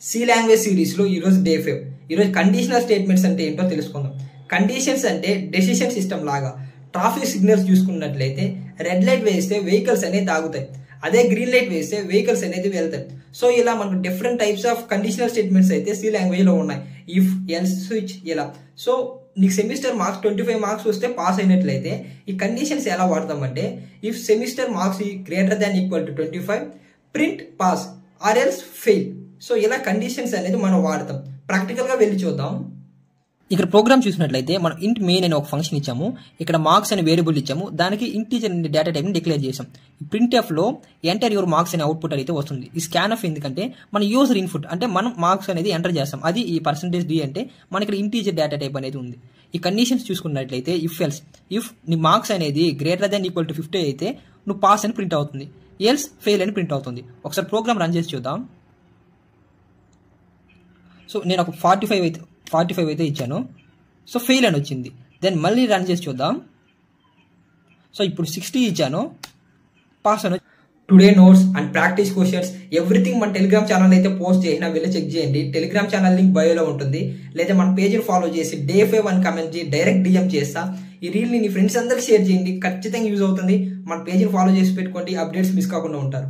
C language సిరీస్లో ఈరోజు day 5. ఈరోజు కండిషనల్ స్టేట్మెంట్స్ అంటే ఏంటో తెలుసుకుందాం. కండిషన్స్ అంటే డెసిషన్ సిస్టమ్ లాగా. ట్రాఫిక్ సిగ్నల్స్ చూసుకున్నట్లయితే రెడ్ లైట్ వేస్తే వెహికల్స్ అనేది ఆగుతాయి, అదే గ్రీన్ లైట్ వేస్తే వెహికల్స్ అనేది వెళ్తాయి. సో ఇలా మనకు different types of conditional statements అయితే సి లాంగ్వేజ్లో ఉన్నాయి. ఇఫ్, ఎల్స్, స్విచ్ ఇలా. సో నీకు సెమిస్టర్ మార్క్స్ 25 మార్క్స్ వస్తే పాస్ అయినట్లయితే ఈ కండిషన్స్ ఎలా వాడతామంటే, if semester marks greater than equal to 25 print pass or else fail. So ఇలా కండిషన్స్ అనేది మనం వాడతాం. ప్రాక్టికల్గా వెళ్ళి చూద్దాం. ఇక్కడ ప్రోగ్రామ్ చూసినట్లయితే మనం ఇంట్ మెయిన్ అనే ఒక ఫంక్షన్ ఇచ్చాము, ఇక్కడ మార్క్స్ అనే వేరియబుల్ ఇచ్చాము, దానికి ఇంటీజర్ అనే డేటా టైప్ని డిక్లేర్ చేసాం. ప్రింట్ ఎఫ్ లో ఎంటర్ యువర్ మార్క్స్ అనే అవుట్పుట్ అయితే వస్తుంది. ఈ స్కాన్ ఆఫ్ ఎందుకంటే మన యూజర్ ఇన్పుట్ అంటే మనం మార్క్స్ అనేది ఎంటర్ చేస్తాం, అది ఈ %d అంటే మన ఇక్కడ ఇంటీజర్ డేటా టైప్ అనేది ఉంది. ఈ కండిషన్స్ చూసుకున్నట్లయితే ఇఫ్ ఎల్స్, ఇఫ్ నీ మార్క్స్ అనేది గ్రేటర్ దాన్ ఈక్వల్ టు 50 అయితే నువ్వు పాస్ అని ప్రింట్ అవుతుంది, ఎల్స్ ఫెయిల్ అని ప్రింట్ అవుతుంది. ఒకసారి ప్రోగ్రామ్ రన్ చేసి చూద్దాం. సో నేను ఒక 45 అయితే ఇచ్చాను, సో ఫెయిల్ అని వచ్చింది. దెన్ మళ్ళీ రన్ చేసి చూద్దాం. సో ఇప్పుడు 60 ఇచ్చాను, పాస్ అని. Today notes and practice questions everything మన టెలిగ్రామ్ ఛానల్ అయితే పోస్ట్ చేసినా వెళ్ళి చెక్ చేయండి. టెలిగ్రామ్ ఛానల్ లింక్ బయోలో ఉంటుంది, లేదా మన పేజీని ఫాలో చేసి డే 5 అని కమెంట్ చేసి డైరెక్ట్ డిఎం చేస్తా. ఈ రీల్ని నీ ఫ్రెండ్స్ అందరికి షేర్ చేయండి, ఖచ్చితంగా యూజ్ అవుతుంది. మన పేజీని ఫాలో చేసి పెట్టుకోండి, అప్డేట్స్ మిస్ కాకుండా ఉంటారు.